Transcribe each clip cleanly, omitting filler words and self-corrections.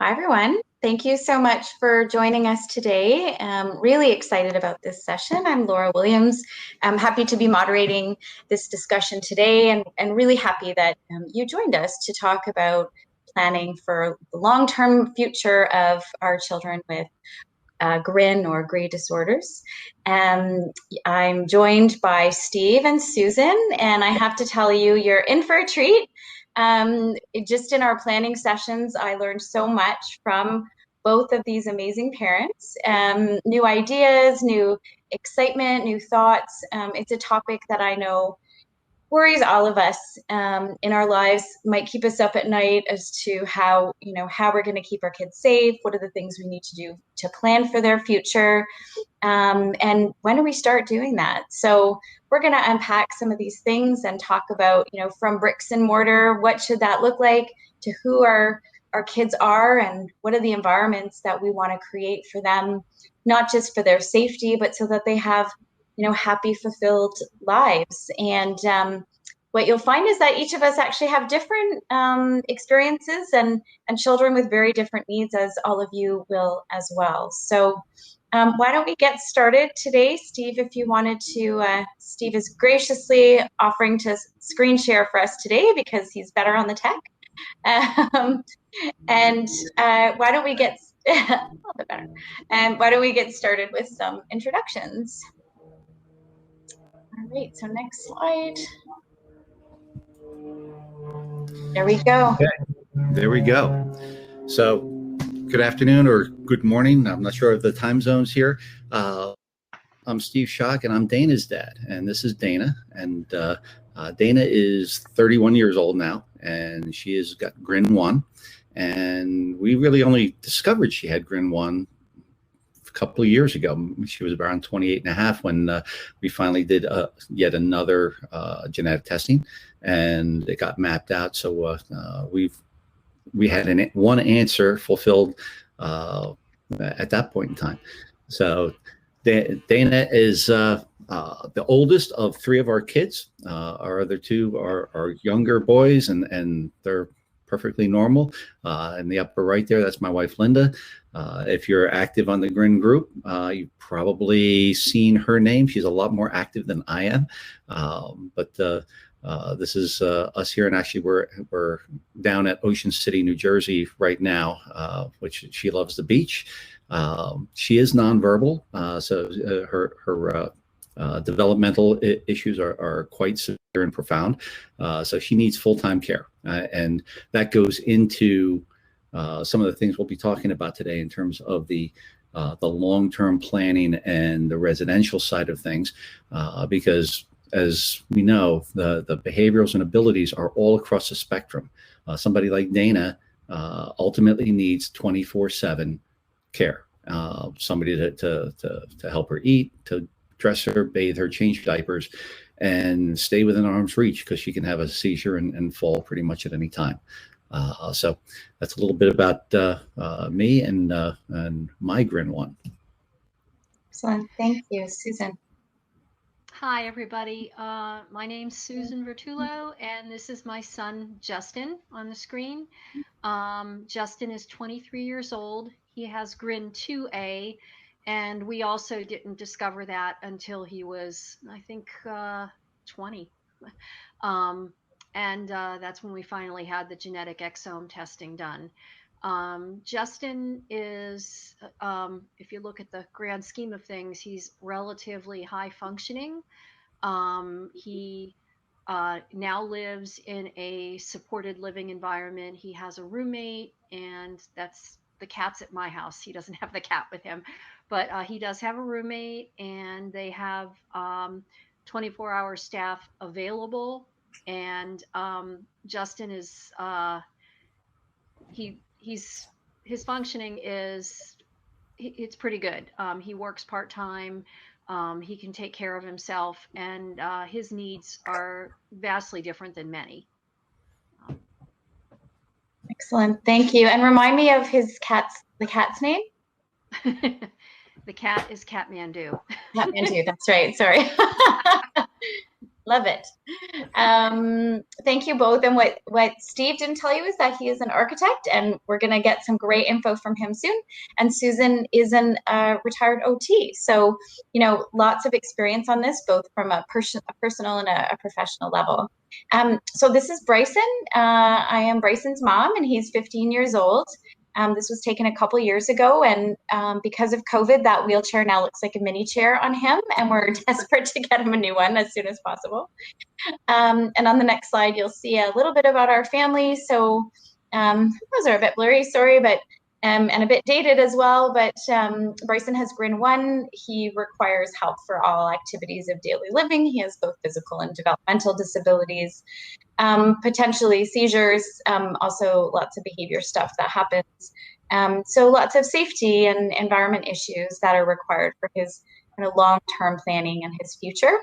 Hi, everyone. Thank you so much for joining us today. I'm really excited about this session. I'm Laura Williams. I'm happy to be moderating this discussion today and really happy that you joined us to talk about planning for the long-term future of our children with GRIN or GRI disorders. I'm joined by Steve and Susan, and I have to tell you, you're in for a treat. Just in our planning sessions, I learned so much from both of these amazing parents. New ideas, new excitement, new thoughts. It's a topic that I know worries all of us in our lives, might keep us up at night as to how we're going to keep our kids safe. What are the things we need to do to plan for their future? And when do we start doing that? So we're going to unpack some of these things and talk about, from bricks and mortar, what should that look like, to who our kids are, and what are the environments that we want to create for them, not just for their safety, but so that they have happy, fulfilled lives. And what you'll find is that each of us actually have different experiences and children with very different needs, as all of you will as well. So why don't we get started today? Steve, if you wanted to, Steve is graciously offering to screen share for us today because he's better on the tech. And why don't we get a little bit better? And why don't we get started with some introductions? All right, so next slide. There we go. Okay, there we go. So good afternoon or good morning. I'm not sure of the time zones here. I'm Steve Schoch, and I'm Dana's dad, and this is Dana. And Dana is 31 years old now, and she has got GRIN 1. And we really only discovered she had GRIN 1 a couple of years ago. She was around 28 and a half when we finally did yet another genetic testing, and it got mapped out. So we had one answer fulfilled at that point in time. So Dana is the oldest of three of our kids. Our other two are younger boys, and they're perfectly normal. In the upper right there, that's my wife, Linda. If you're active on the GRIN group, you've probably seen her name. She's a lot more active than I am. But this is us here, and actually we're down at Ocean City, New Jersey right now, which she loves the beach. She is nonverbal, so her developmental issues are quite severe and profound. So she needs full-time care, and that goes into some of the things we'll be talking about today in terms of the long-term planning and the residential side of things, because as we know, the behaviorals and abilities are all across the spectrum. Somebody like Dana ultimately needs 24/7 care. Somebody to help her eat, to dress her, bathe her, change diapers, and stay within arm's reach, because she can have a seizure and fall pretty much at any time. So that's a little bit about me and my GRIN 1. Excellent. Thank you. Susan. Hi, everybody. My name's Susan Vertullo, and this is my son, Justin, on the screen. Justin is 23 years old. He has GRIN 2A, and we also didn't discover that until he was, I think, 20. And that's when we finally had the genetic exome testing done. Justin is, if you look at the grand scheme of things, he's relatively high functioning. He now lives in a supported living environment. He has a roommate, and the cat's at my house. He doesn't have the cat with him, but he does have a roommate, and they have 24-hour staff available. And Justin is his functioning is, it's pretty good. He works part-time. He can take care of himself, and his needs are vastly different than many. Excellent. Thank you. And remind me of the cat's name? The cat is Kathmandu. Kathmandu, that's right. Sorry. Love it. Thank you both. And what Steve didn't tell you is that he is an architect, and we're going to get some great info from him soon. And Susan is an retired OT. So, lots of experience on this, both from a personal and a professional level. So this is Bryson. I am Bryson's mom, and he's 15 years old. This was taken a couple years ago, and because of COVID, that wheelchair now looks like a mini chair on him, and we're desperate to get him a new one as soon as possible. And on the next slide, you'll see a little bit about our family. So those are a bit blurry, sorry, but and a bit dated as well. But Bryson has GRIN 1. He requires help for all activities of daily living. He has both physical and developmental disabilities, potentially seizures, also lots of behavior stuff that happens. So lots of safety and environment issues that are required for his long-term planning and his future.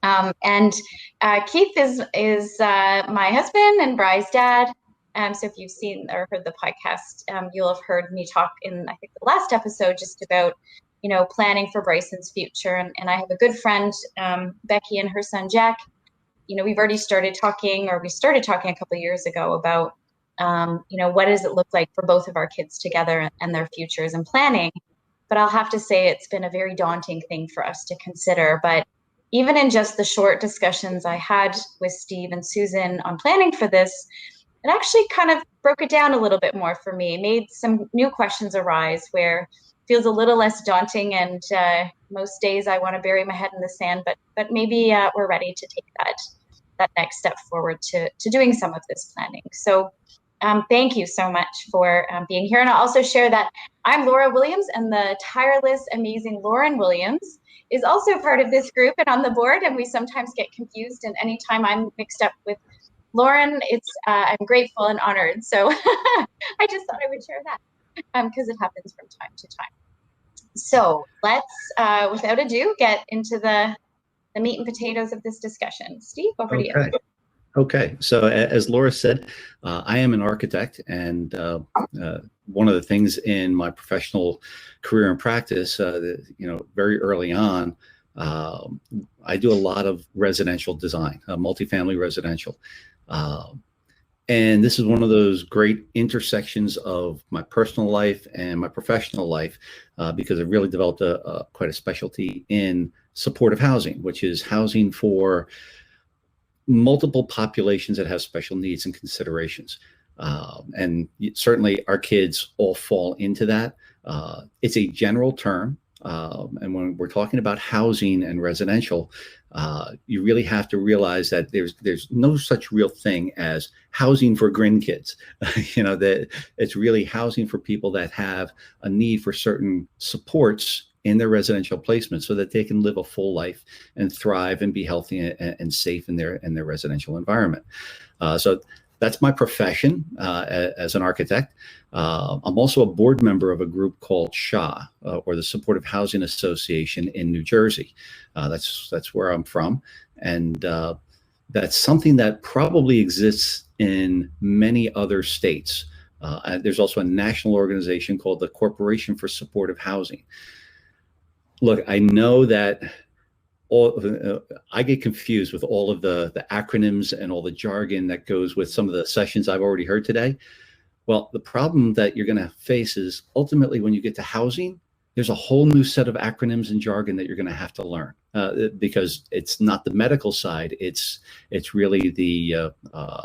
And Keith is my husband and Bry's dad. So if you've seen or heard the podcast, you'll have heard me talk in, I think, the last episode just about, planning for Bryson's future. And I have a good friend, Becky, and her son, Jack. We've already started talking, or we started talking a couple of years ago about, what does it look like for both of our kids together and their futures and planning. But I'll have to say it's been a very daunting thing for us to consider. But even in just the short discussions I had with Steve and Susan on planning for this, it actually kind of broke it down a little bit more for me, made some new questions arise where it feels a little less daunting. And most days I want to bury my head in the sand, but maybe we're ready to take that next step forward to doing some of this planning. So thank you so much for being here. And I'll also share that I'm Laura Williams, and the tireless, amazing Lauren Williams is also part of this group and on the board, and we sometimes get confused. And anytime I'm mixed up with Lauren, I'm grateful and honored. So I just thought I would share that because it happens from time to time. So let's, without ado, get into the meat and potatoes of this discussion. Steve, over to you. Okay, so as Laura said, I am an architect, and one of the things in my professional career and practice, very early on, I do a lot of residential design, multifamily residential. And this is one of those great intersections of my personal life and my professional life, because I've really developed quite a specialty in supportive housing, which is housing for multiple populations that have special needs and considerations. And certainly our kids all fall into that. It's a general term. And when we're talking about housing and residential, you really have to realize that there's no such real thing as housing for GRIN kids. That it's really housing for people that have a need for certain supports in their residential placement so that they can live a full life and thrive and be healthy and safe in their residential environment. So that's my profession as an architect. I'm also a board member of a group called SHA, or the Supportive Housing Association in New Jersey. That's where I'm from. And that's something that probably exists in many other states. There's also a national organization called the Corporation for Supportive Housing. Look, I know that I get confused with all of the acronyms and all the jargon that goes with some of the sessions I've already heard today. Well, the problem that you're going to face is ultimately when you get to housing, there's a whole new set of acronyms and jargon that you're going to have to learn, because it's not the medical side. It's really the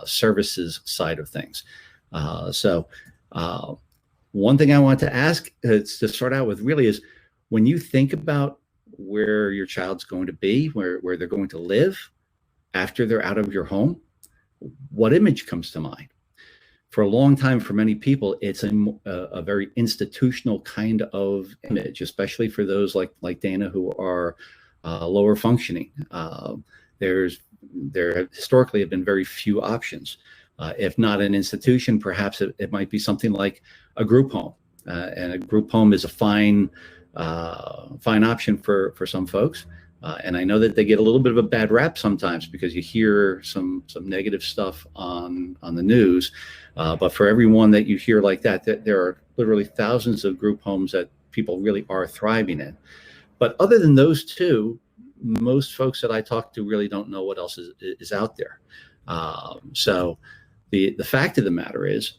services side of things. So one thing I want to ask to start out with really is, when you think about where your child's going to be, where they're going to live after they're out of your home, what image comes to mind? For a long time, for many people, it's a very institutional kind of image, especially for those like Dana who are lower functioning. There historically have been very few options. If not an institution, perhaps it might be something like a group home. And a group home is a fine option for some folks. And I know that they get a little bit of a bad rap sometimes because you hear some negative stuff on the news. But for everyone that you hear like that, there are literally thousands of group homes that people really are thriving in. But other than those two, most folks that I talk to really don't know what else is out there. So the fact of the matter is,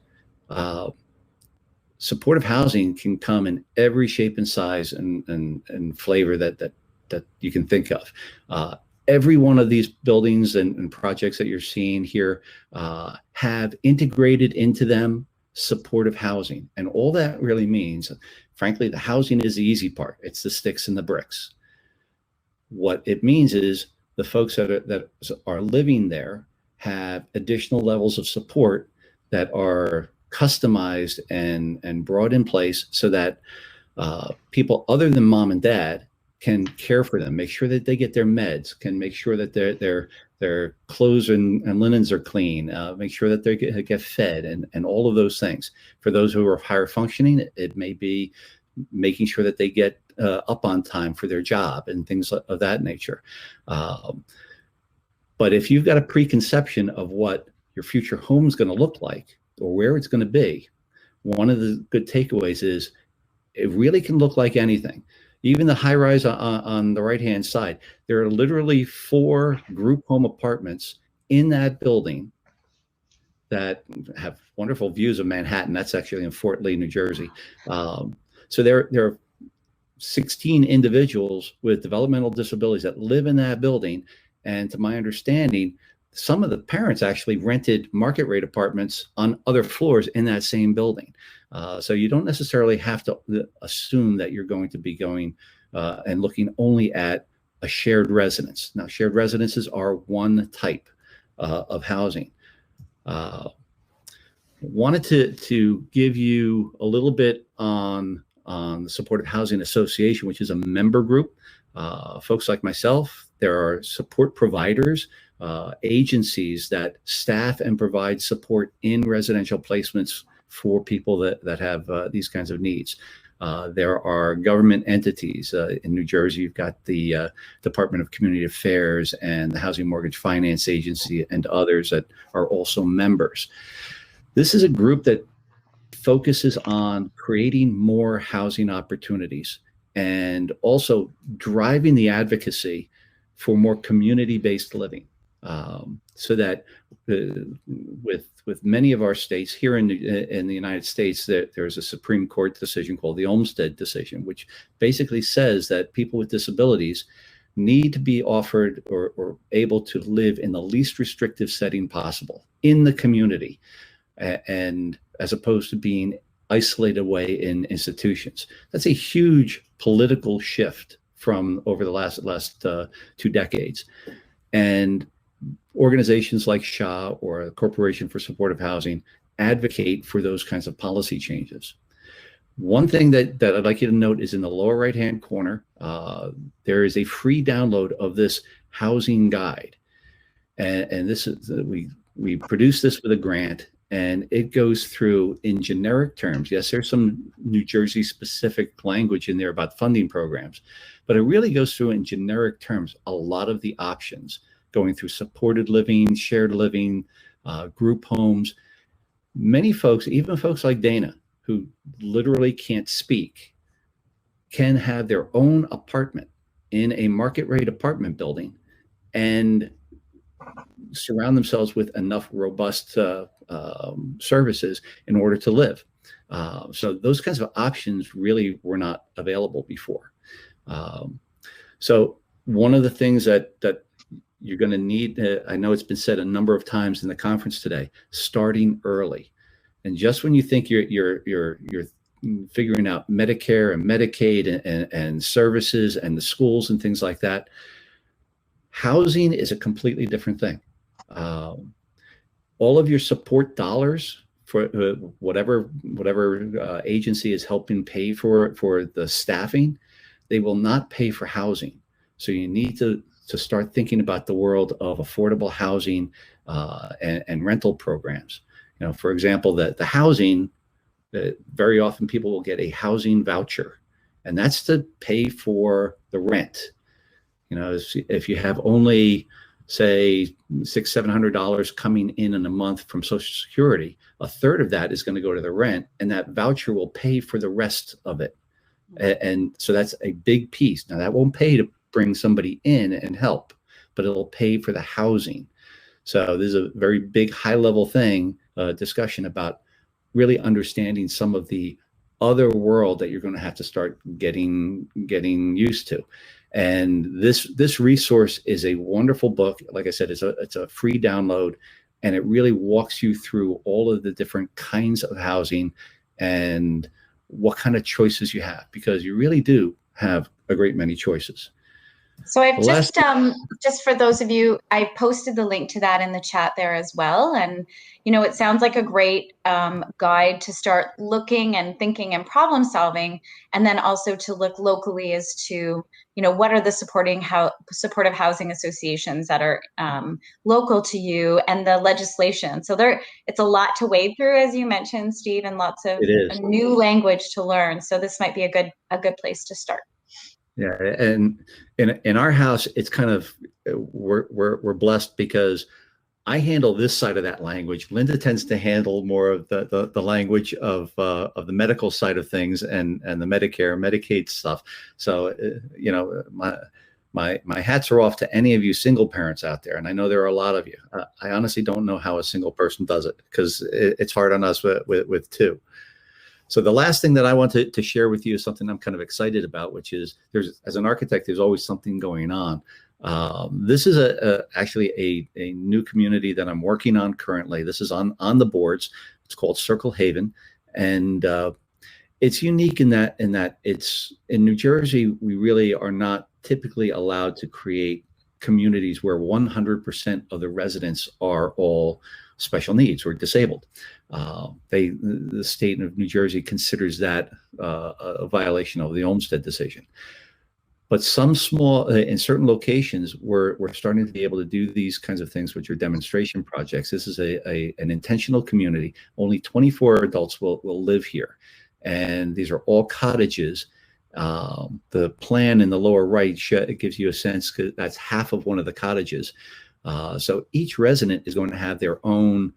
supportive housing can come in every shape and size and flavor that you can think of. Every one of these buildings and projects that you're seeing here have integrated into them supportive housing. And all that really means, frankly, the housing is the easy part. It's the sticks and the bricks. What it means is the folks that are living there have additional levels of support that are customized and brought in place so that people other than mom and dad can care for them, make sure that they get their meds, can make sure that their clothes and linens are clean, make sure that they get fed and all of those things. For those who are higher functioning, it may be making sure that they get up on time for their job and things of that nature. But if you've got a preconception of what your future home is going to look like or where it's going to be, one of the good takeaways is it really can look like anything. Even the high rise on the right hand side, there are literally 4 group home apartments in that building that have wonderful views of Manhattan. That's actually in Fort Lee, New Jersey. So there are 16 individuals with developmental disabilities that live in that building. And to my understanding, some of the parents actually rented market rate apartments on other floors in that same building. So you don't necessarily have to assume that you're going to be going and looking only at a shared residence. Now, shared residences are one type of housing. Wanted to give you a little bit on the Supportive Housing Association, which is a member group. Folks like myself, there are support providers, agencies that staff and provide support in residential placements for people that have these kinds of needs. There are government entities. In New Jersey, you've got the Department of Community Affairs and the Housing Mortgage Finance Agency and others that are also members. This is a group that focuses on creating more housing opportunities and also driving the advocacy for more community-based living. So that with many of our states here in the United States, there's a Supreme Court decision called the Olmstead decision, which basically says that people with disabilities need to be offered or able to live in the least restrictive setting possible in the community, and as opposed to being isolated away in institutions. That's a huge political shift from over the last 2 decades. And organizations like SHA or the Corporation for Supportive Housing advocate for those kinds of policy changes. One thing that I'd like you to note is in the lower right-hand corner, there is a free download of this housing guide. And this is, we produced this with a grant, and it goes through in generic terms. Yes, there's some New Jersey specific language in there about funding programs, but it really goes through in generic terms a lot of the options, going through supported living, shared living, group homes. Many folks, even folks like Dana, who literally can't speak, can have their own apartment in a market rate apartment building and surround themselves with enough robust services in order to live. So those kinds of options really were not available before. So one of the things that you're going to need, I know it's been said a number of times in the conference today, starting early. And just when you think you're figuring out Medicare and Medicaid and services and the schools and things like that, housing is a completely different thing. All of your support dollars for whatever agency is helping pay for the staffing, they will not pay for housing. So you need to start thinking about the world of affordable housing and rental programs. You know, for example, the housing, very often people will get a housing voucher, and that's to pay for the rent. You know, if you have only, say, $600-700 coming in a month from Social Security, a third of that is going to go to the rent, and that voucher will pay for the rest of it. And so that's a big piece. Now, that won't pay to bring somebody in and help, but it'll pay for the housing. So there's a very big high-level thing, discussion about really understanding some of the other world that you're going to have to start getting used to. And this resource is a wonderful book. Like I said, it's a free download, and it really walks you through all of the different kinds of housing and what kind of choices you have, because you really do have a great many choices. So I've just for those of you, I posted the link to that in the chat there as well. And, it sounds like a great guide to start looking and thinking and problem solving, and then also to look locally as to, what are the supportive housing associations that are local to you, and the legislation. So it's a lot to wade through, as you mentioned, Steve, and lots of new language to learn. So this might be a good place to start. Yeah, and in our house, it's kind of we're blessed because I handle this side of that language. Linda tends to handle more of the language of the medical side of things and the Medicare, Medicaid stuff. So my hats are off to any of you single parents out there, and I know there are a lot of you. I honestly don't know how a single person does it, because it's hard on us with two. So the last thing that I want to share with you is something I'm kind of excited about, which is as an architect, there's always something going on. This is actually a new community that I'm working on currently. This is on the boards. It's called Circle Haven, and it's unique in that it's in New Jersey. We really are not typically allowed to create communities where 100% of the residents are all special needs or disabled. The state of New Jersey considers that a violation of the Olmstead decision. But some in certain locations, we're starting to be able to do these kinds of things, which are demonstration projects. This is an intentional community. Only 24 adults will live here, and these are all cottages. The plan in the lower right it gives you a sense, because that's half of one of the cottages. So each resident is going to have their own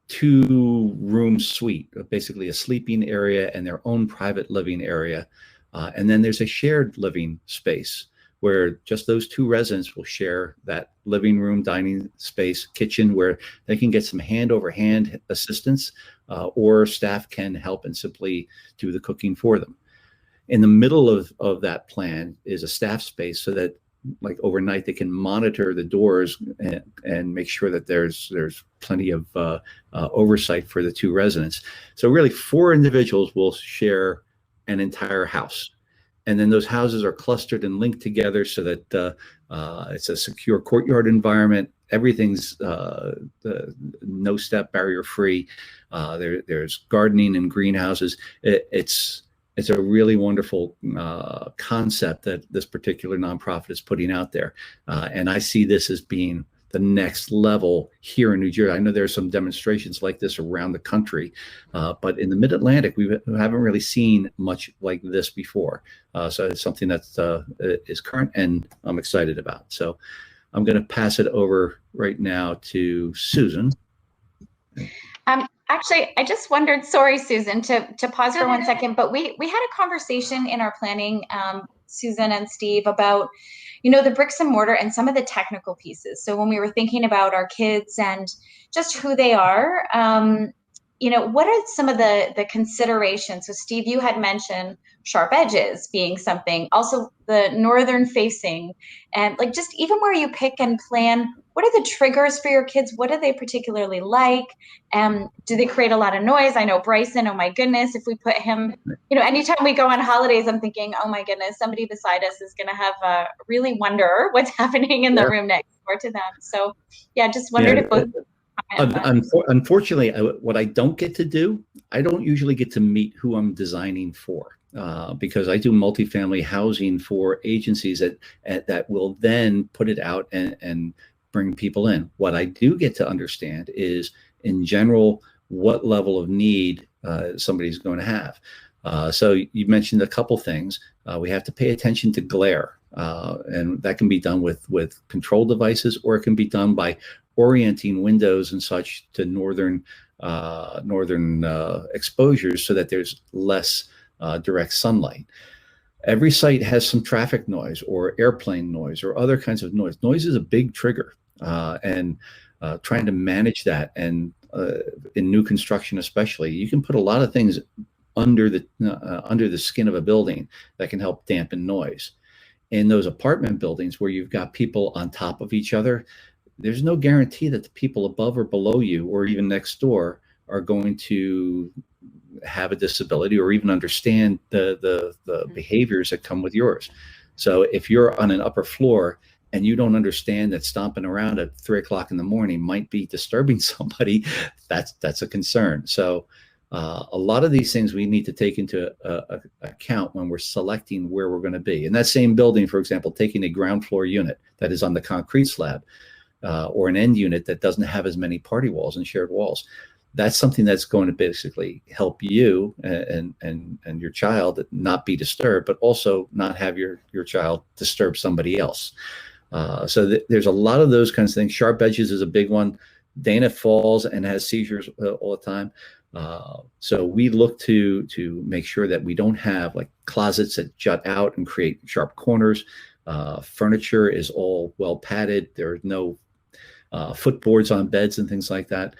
2-room suite, basically a sleeping area and their own private living area. And then there's a shared living space where just those 2 residents will share that living room, dining space, kitchen, where they can get some hand-over-hand assistance, or staff can help and simply do the cooking for them. In the middle of that plan is a staff space, so that like overnight they can monitor the doors and make sure that there's plenty of oversight for the 2 residents. So really 4 individuals will share an entire house, and then those houses are clustered and linked together so that it's a secure courtyard environment. Everything's no step barrier free. There's gardening and greenhouses. It's a really wonderful concept that this particular nonprofit is putting out there. And I see this as being the next level here in New Jersey. I know there are some demonstrations like this around the country, but in the Mid-Atlantic, we haven't really seen much like this before. So it's something that is current and I'm excited about. So I'm going to pass it over right now to Susan. Actually, I just wondered, sorry, Susan, to pause for 1 second, but we had a conversation in our planning, Susan and Steve, about, the bricks and mortar and some of the technical pieces. So when we were thinking about our kids and just who they are, what are some of the considerations? So Steve, you had mentioned sharp edges being something, also the northern facing, and like just even where you pick and plan, what are the triggers for your kids? What do they particularly like? Do they create a lot of noise? I know Bryson, oh my goodness, if we put him, anytime we go on holidays, I'm thinking, oh my goodness, somebody beside us is going to have really wonder what's happening in the room next door to them. So yeah, just wondered if both. Unfortunately, what I don't get to do, I don't usually get to meet who I'm designing for, because I do multifamily housing for agencies that will then put it out and bring people in. What I do get to understand is, in general, what level of need somebody's going to have. So you mentioned a couple things. We have to pay attention to glare, and that can be done with control devices, or it can be done by orienting windows and such to northern exposures so that there's less direct sunlight. Every site has some traffic noise or airplane noise or other kinds of noise. Noise is a big trigger, and trying to manage that, and in new construction especially, you can put a lot of things under the skin of a building that can help dampen noise. In those apartment buildings where you've got people on top of each other, there's no guarantee that the people above or below you or even next door are going to have a disability or even understand the behaviors that come with yours. So if you're on an upper floor and you don't understand that stomping around at 3 o'clock in the morning might be disturbing somebody, that's a concern. So a lot of these things we need to take into account when we're selecting where we're going to be. In that same building, for example, taking a ground floor unit that is on the concrete slab, or an end unit that doesn't have as many party walls and shared walls, that's something that's going to basically help you and your child not be disturbed, but also not have your child disturb somebody else. So there's a lot of those kinds of things. Sharp edges is a big one. Dana falls and has seizures all the time. So we look to make sure that we don't have like closets that jut out and create sharp corners. Furniture is all well padded. There are no footboards on beds and things like that.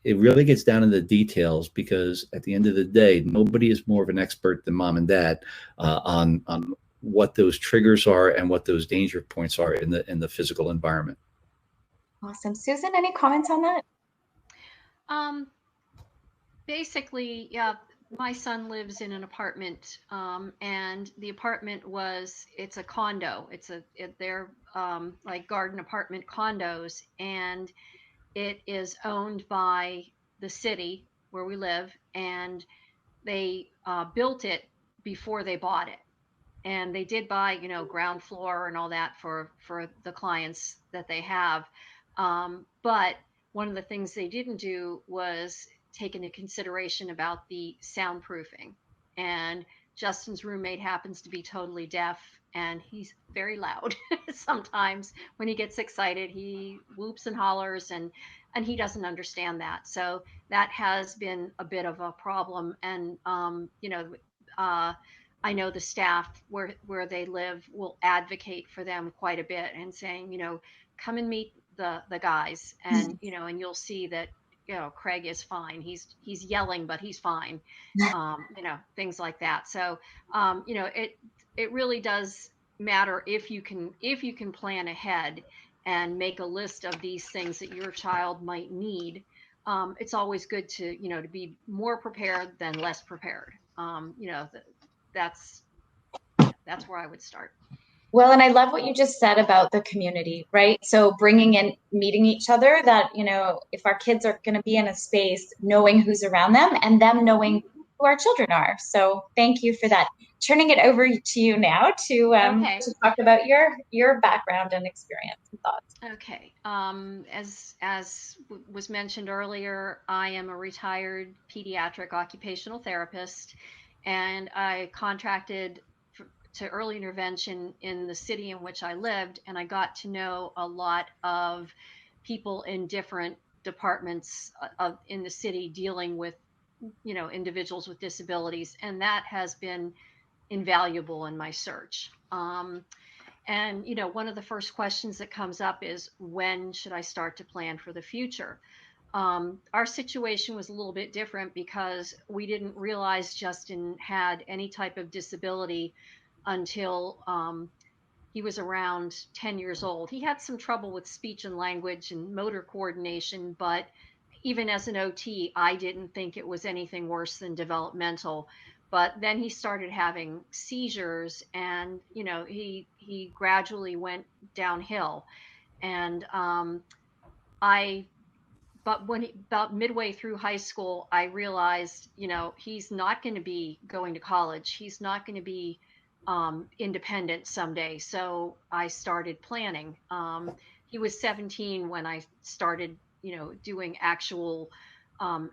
It really gets down into the details, because at the end of the day, nobody is more of an expert than mom and dad on what those triggers are and what those danger points are in the physical environment. Awesome. Susan, any comments on that? Basically, yeah, my son lives in an apartment, and the apartment it's a condo. They're like garden apartment condos, and it is owned by the city where we live, and they built it before they bought it. And they did buy, ground floor and all that for the clients that they have. But one of the things they didn't do was take into consideration about the soundproofing. And Justin's roommate happens to be totally deaf, and he's very loud. Sometimes when he gets excited, he whoops and hollers, and he doesn't understand that. So that has been a bit of a problem. And I know the staff where they live will advocate for them quite a bit, and saying, come and meet the guys, and and you'll see that Craig is fine. He's yelling, but he's fine. Things like that. So it really does matter if you can plan ahead and make a list of these things that your child might need. It's always good to to be more prepared than less prepared. That's where I would start. Well, and I love what you just said about the community, right? So bringing in, meeting each other, that, if our kids are going to be in a space, knowing who's around them and them knowing who our children are. So thank you for that. Turning it over to you now to talk about your background and experience and thoughts. Okay. As was mentioned earlier, I am a retired pediatric occupational therapist, and I contracted to early intervention in the city in which I lived, and I got to know a lot of people in different departments in the city dealing with individuals with disabilities, and that has been invaluable in my search. And one of the first questions that comes up is, when should I start to plan for the future? Our situation was a little bit different because we didn't realize Justin had any type of disability until he was around 10 years old. He had some trouble with speech and language and motor coordination, but even as an OT, I didn't think it was anything worse than developmental. But then he started having seizures, and he gradually went downhill. And but about midway through high school, I realized, he's not going to be going to college. He's not going to be independent someday. So I started planning. He was 17 when I started, doing actual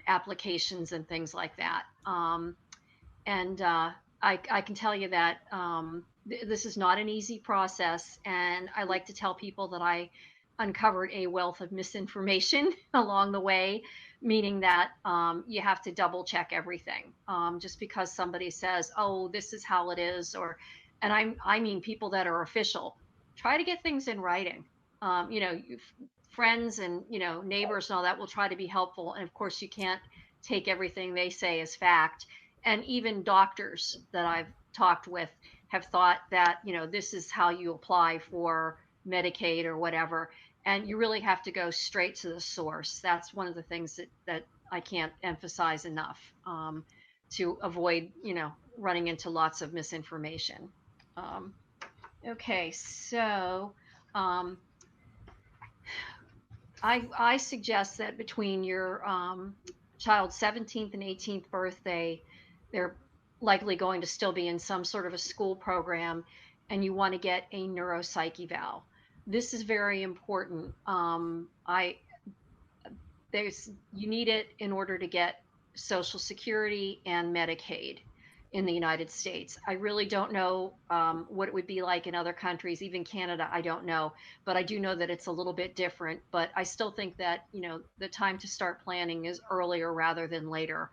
applications and things like that. And I can tell you that this is not an easy process. And I like to tell people that I uncovered a wealth of misinformation along the way, meaning that you have to double check everything. Just because somebody says, "Oh, this is how it is," and I mean people that are official, try to get things in writing. Friends and neighbors and all that will try to be helpful, and of course you can't take everything they say as fact. And even doctors that I've talked with have thought that this is how you apply for Medicaid or whatever, and you really have to go straight to the source. That's one of the things that I can't emphasize enough, to avoid running into lots of misinformation. Okay, so um, I suggest that between your child's 17th and 18th birthday, they're likely going to still be in some sort of a school program, and you want to get a neuropsych eval. This is very important. You need it in order to get Social Security and Medicaid in the United States. I really don't know what it would be like in other countries, even Canada. I don't know, but I do know that it's a little bit different. But I still think that the time to start planning is earlier rather than later.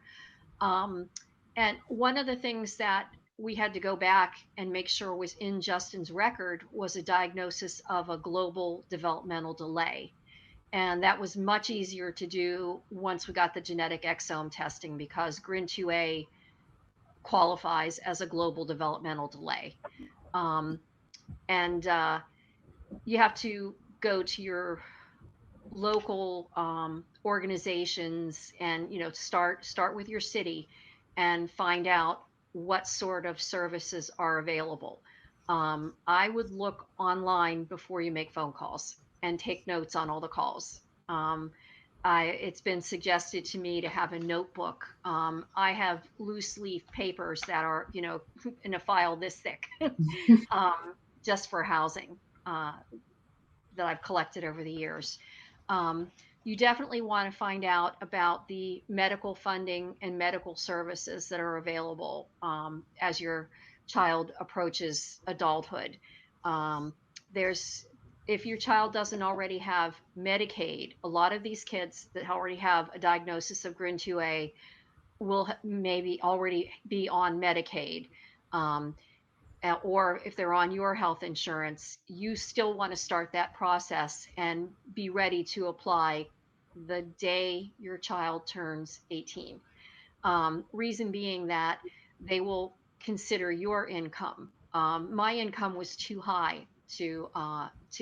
Um, and one of the things that we had to go back and make sure was in Justin's record was a diagnosis of a global developmental delay. And that was much easier to do once we got the genetic exome testing, because GRIN 2A qualifies as a global developmental delay. Um, and You have to go to your local organizations and start with your city and find out what sort of services are available. I would look online before you make phone calls and take notes on all the calls. um, it's been suggested to me to have a notebook. I have loose leaf papers that are in a file this thick, um, just for housing, uh, that I've collected over the years. Um, you definitely want to find out about the medical funding and medical services that are available as your child approaches adulthood. Um, there's If your child doesn't already have Medicaid, a lot of these kids that already have a diagnosis of GRIN 2A will maybe already be on Medicaid. Um, or if they're on your health insurance, you still want to start that process and be ready to apply the day your child turns 18. Reason being that they will consider your income. My income was too high to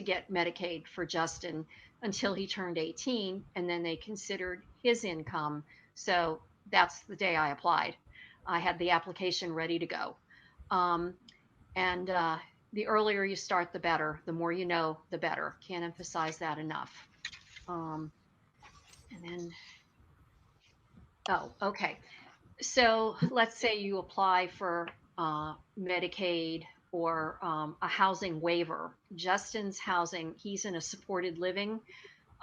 get Medicaid for Justin until he turned 18, and then they considered his income. So that's the day I applied. I had the application ready to go. Um, and The earlier you start, the better. The more you know, the better. Can't emphasize that enough. Um, and then, oh, okay. So let's say you apply for Medicaid or a housing waiver. Justin's housing, he's in a supported living.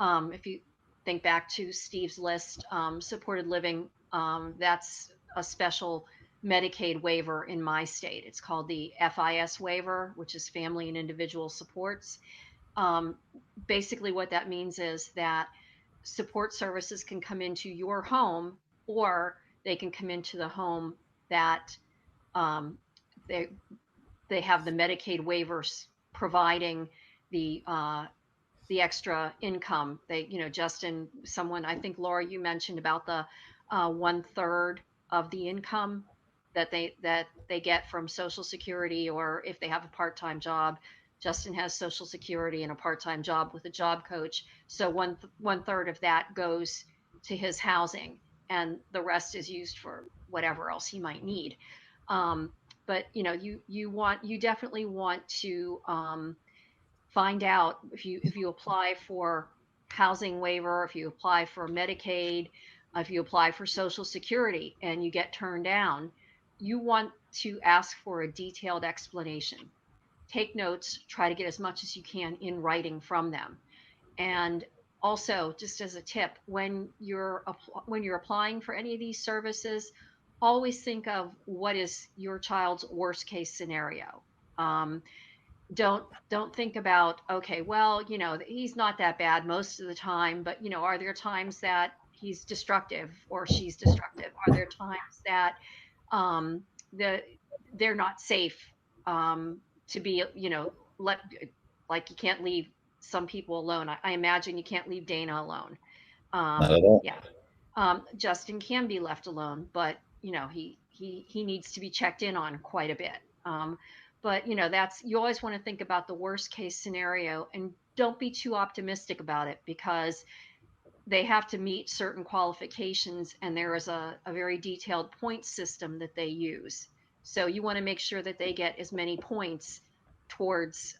If you think back to Steve's list, supported living, that's a special Medicaid waiver in my state. It's called the FIS waiver, which is Family and Individual Supports. Um, Basically, what that means is that support services can come into your home, or they can come into the home that um, they they have the Medicaid waivers providing the extra income. Justin, someone, I think Laura, you mentioned about the 1/3 of the income that they get from Social Security, or if they have a part-time job. Justin has Social Security and a part-time job with a job coach, so one third of that goes to his housing, and the rest is used for whatever else he might need. But you definitely want to find out if you apply for housing waiver, if you apply for Medicaid, if you apply for Social Security and you get turned down, you want to ask for a detailed explanation. Take notes, try to get as much as you can in writing from them. And also, just as a tip, when you're applying for any of these services, always think of what is your child's worst case scenario. Um, don't think about, okay, well, he's not that bad most of the time, but are there times that he's destructive or she's destructive? Are there times that um, the they're not safe, to be, let like you can't leave some people alone. I imagine you can't leave Dana alone. Not at all. Yeah. Justin can be left alone, but he needs to be checked in on quite a bit. But that's, you always want to think about the worst case scenario and don't be too optimistic about it, because they have to meet certain qualifications, and there is a very detailed point system that they use. So you want to make sure that they get as many points towards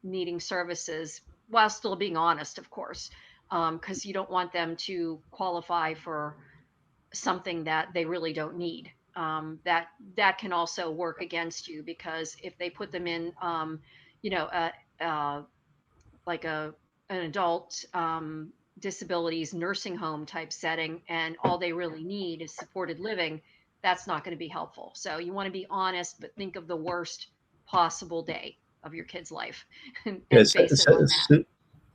needing services, while still being honest, of course, because you don't want them to qualify for something that they really don't need. That can also work against you, because if they put them in, you know, a, like an adult disabilities nursing home type setting, and all they really need is supported living, that's not going to be helpful. So you want to be honest, but think of the worst possible day of your kid's life and Yes, base it on that.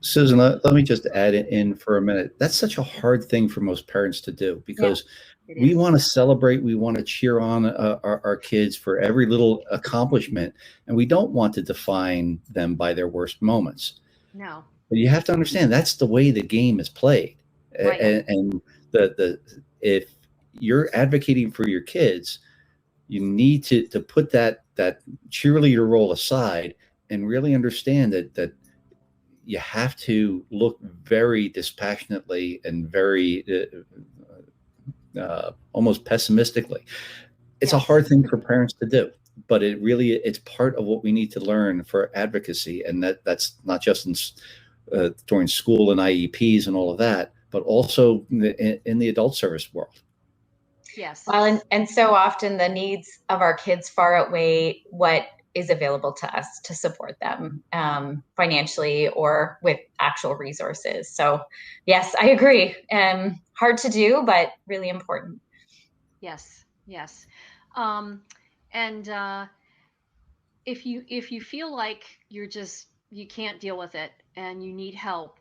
Susan, let me just add it in for a minute. That's such a hard thing for most parents to do, Yeah, because it we is. want to celebrate, we want to cheer on our kids for every little accomplishment, and we don't want to define them by their worst moments. No, But you have to understand that's the way the game is played, right. and the if you're advocating for your kids, you need to put that cheerleader role aside and really understand that you have to look very dispassionately and very almost pessimistically. It's a Yes. hard thing for parents to do, but it's part of what we need to learn for advocacy, and that's not just during school and IEPs and all of that, but also in the adult service world. Yes. Well, and so often the needs of our kids far outweigh what is available to us to support them financially or with actual resources. So, yes, I agree. Hard to do, but really important. Yes. Yes. Um, and if you feel like you can't deal with it and you need help,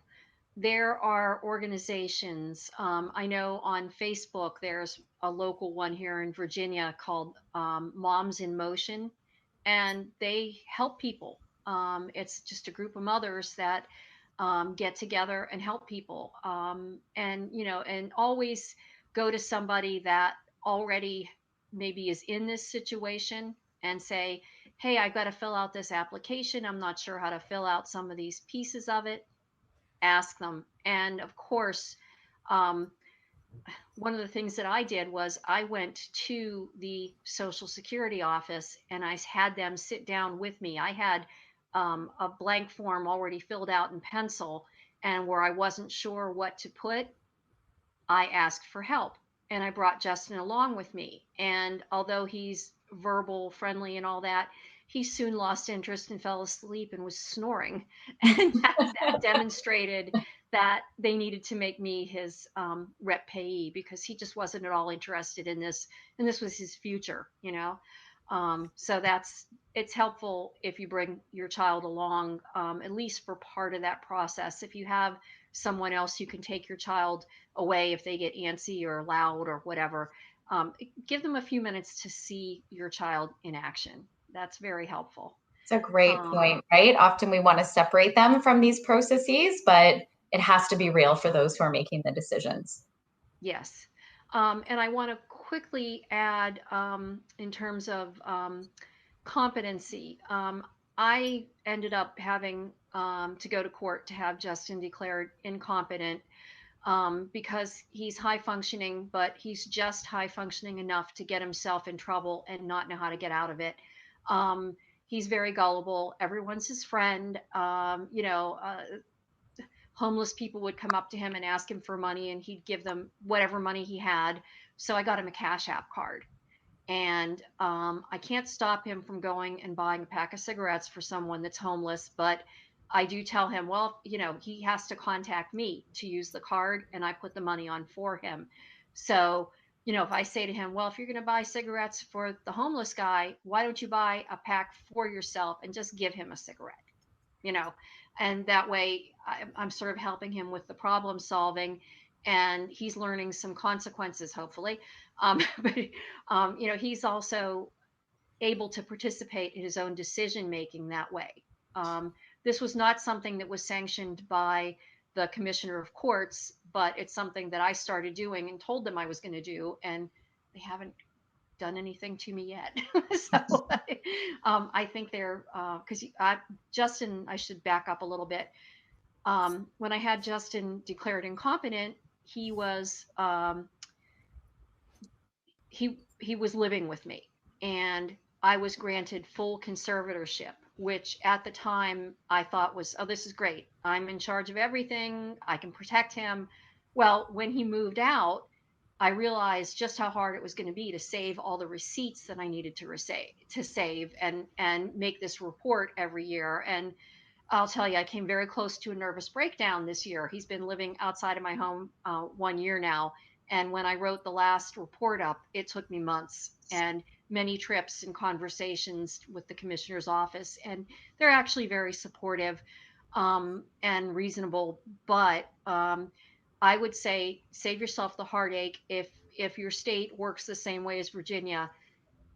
there are organizations. I know on Facebook there's a local one here in Virginia called Moms in Motion, and they help people. It's just a group of mothers that get together and help people, and always go to somebody that already maybe is in this situation and say, hey, I've got to fill out this application, I'm not sure how to fill out some of these pieces of it. Ask them. And of course, um, one of the things that I did was I went to the Social Security office and I had them sit down with me. I had a blank form already filled out in pencil, and where I wasn't sure what to put, I asked for help. And I brought Justin along with me. And although he's verbal, friendly, and all that, he soon lost interest and fell asleep and was snoring. And that demonstrated that they needed to make me his rep payee, because he just wasn't at all interested in this. And this was his future. So it's helpful if you bring your child along, at least for part of that process. If you have someone else, you can take your child away if they get antsy or loud or whatever. Give them a few minutes to see your child in action. That's very helpful. It's a great Um, point, right? Often we want to separate them from these processes, but it has to be real for those who are making the decisions. yes. And I want to quickly add, in terms of competency, I ended up having to go to court to have Justin declared incompetent, because he's high functioning, but he's just high functioning enough to get himself in trouble and not know how to get out of it. He's very gullible. Everyone's his friend. Homeless people would come up to him and ask him for money, and he'd give them whatever money he had. So I got him a Cash App card. And I can't stop him from going and buying a pack of cigarettes for someone that's homeless, but I do tell him, well, he has to contact me to use the card, and I put the money on for him. So you know, if I say to him, well, if you're going to buy cigarettes for the homeless guy, why don't you buy a pack for yourself and just give him a cigarette? You know, and that way I'm sort of helping him with the problem solving, and he's learning some consequences, hopefully. But, you know, he's also able to participate in his own decision making that way. Um, this was not something that was sanctioned by the commissioner of courts, but it's something that I started doing and told them I was going to do, and they haven't done anything to me yet. So I think they're because Justin, I should back up a little bit. When I had Justin declared incompetent, he was he was living with me, and I was granted full conservatorship, which at the time I thought was, oh, this is great. I'm in charge of everything. I can protect him. Well, when he moved out, I realized just how hard it was going to be to save all the receipts that I needed to save and make this report every year. And I'll tell you, I came very close to a nervous breakdown this year. He's been living outside of my home 1 year now. And when I wrote the last report up, it took me months and many trips and conversations with the commissioner's office. And they're actually very supportive and reasonable. But I would say save yourself the heartache if your state works the same way as Virginia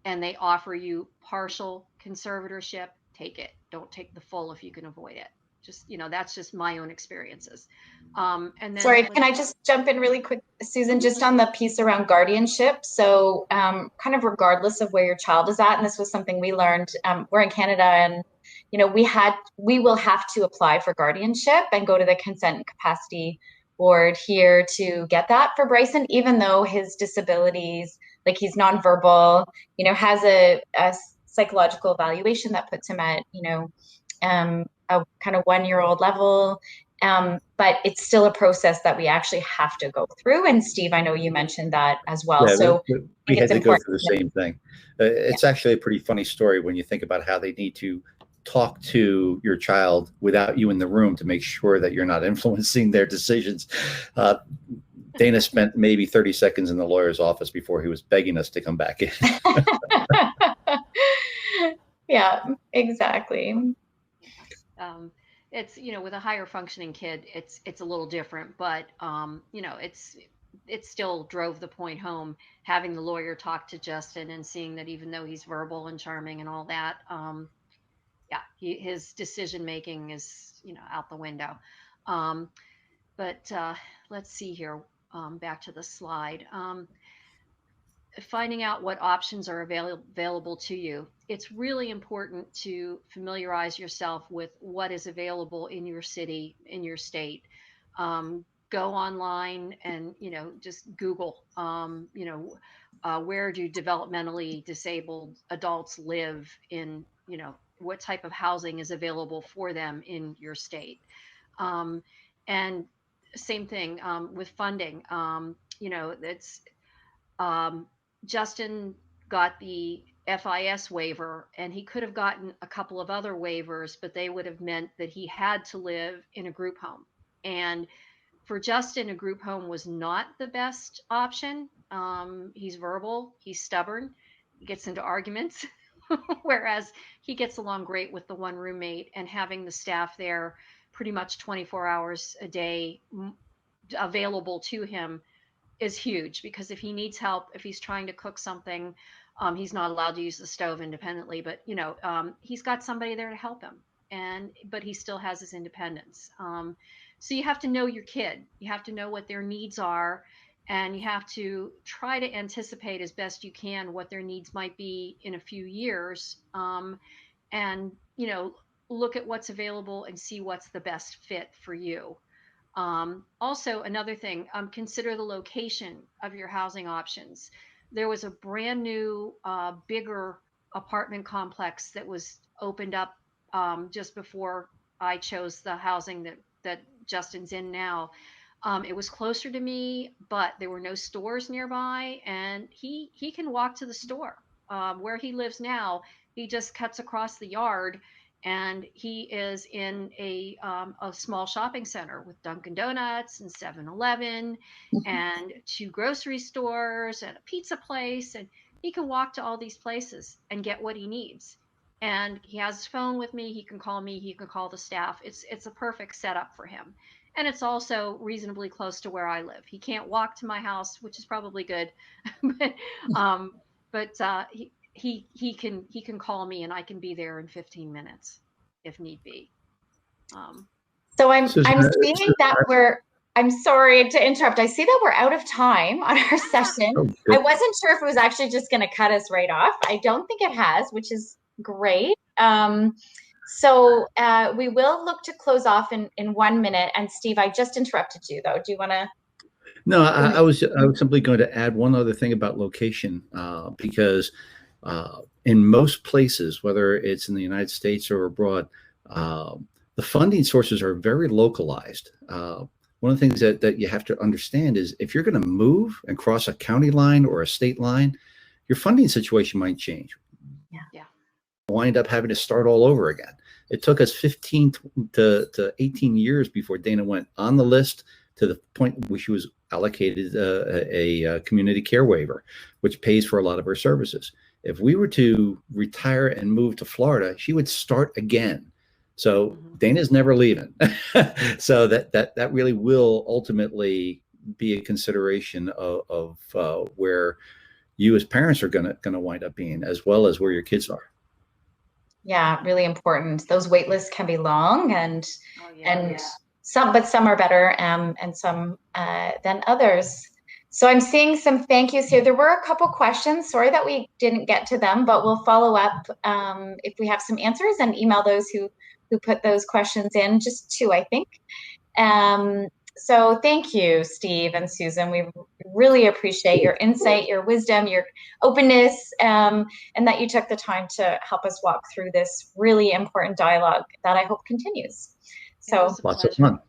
and they offer you partial conservatorship, take it. Don't take the full if you can avoid it. Just, you know, that's just my own experiences. And then Sorry, can I just jump in really quick, Susan, just on the piece around guardianship? So kind of regardless of where your child is at, and this was something we learned, we're in Canada, and you know, we will have to apply for guardianship and go to the consent and capacity board here to get that for Bryson, even though his disabilities, like he's nonverbal, you know, has a psychological evaluation that puts him at, you know, a kind of 1-year-old level. But it's still a process that we actually have to go through. And Steve, I know you mentioned that as well. Yeah, so we had to go through the that, same thing. It's actually a pretty funny story when you think about how they need to talk to your child without you in the room to make sure that you're not influencing their decisions. Dana spent maybe 30 seconds in the lawyer's office before he was begging us to come back in. Yeah, exactly. It's, you know, with a higher functioning kid, it's a little different, but you know, it still drove the point home having the lawyer talk to Justin and seeing that even though he's verbal and charming and all that, yeah, his decision making is, you know, out the window. But let's see here. Back to the slide. Finding out what options are available to you. It's really important to familiarize yourself with what is available in your city, in your state. Go online and, you know, just Google, you know, where do developmentally disabled adults live in, you know, what type of housing is available for them in your state. And same thing with funding. You know, it's um, Justin got the FIS waiver, and he could have gotten a couple of other waivers, but they would have meant that he had to live in a group home. And for Justin, a group home was not the best option. He's verbal, he's stubborn, he gets into arguments, whereas he gets along great with the one roommate, and having the staff there pretty much 24 hours a day available to him is huge, because if he needs help, if he's trying to cook something, he's not allowed to use the stove independently, but you know, he's got somebody there to help him, but he still has his independence. So you have to know your kid, you have to know what their needs are, and you have to try to anticipate as best you can what their needs might be in a few years, and you know, look at what's available and see what's the best fit for you. Also, another thing, consider the location of your housing options. There was a brand new, bigger apartment complex that was opened up just before I chose the housing that Justin's in now. It was closer to me, but there were no stores nearby, and he can walk to the store. Where he lives now, he just cuts across the yard, and he is in a small shopping center with Dunkin' Donuts and 7-Eleven and 2 grocery stores and a pizza place, and he can walk to all these places and get what he needs. And he has his phone with me. He can call me. He can call the staff. It's a perfect setup for him, and it's also reasonably close to where I live. He can't walk to my house, which is probably good, but he can call me and I can be there in 15 minutes if need be. So I'm seeing that I'm sorry to interrupt. I see that we're out of time on our session. I wasn't sure if it was actually just going to cut us right off. I don't think it has, which is great. So we will look to close off in 1 minute. And Steve, I just interrupted you though. Do you want to? No, I was simply going to add one other thing about location, because in most places, whether it's in the United States or abroad, the funding sources are very localized. One of the things that you have to understand is if you're going to move and cross a county line or a state line, your funding situation might change. Yeah. Wind up having to start all over again. It took us 15 to 18 years before Dana went on the list to the point where she was allocated a community care waiver, which pays for a lot of her services. If we were to retire and move to Florida, she would start again. So Dana's never leaving. So that really will ultimately be a consideration of where you as parents are gonna wind up being, as well as where your kids are. Yeah, really important. Those wait lists can be long, and some are better and some than others. So I'm seeing some thank yous here. There were a couple questions. Sorry that we didn't get to them, but we'll follow up if we have some answers and email those who put those questions in. Just 2, I think. So thank you, Steve and Susan. We really appreciate your insight, your wisdom, your openness, and that you took the time to help us walk through this really important dialogue that I hope continues. So lots of fun.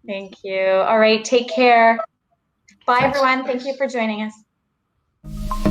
Thank you. All right, take care. Bye, everyone. Thank you for joining us.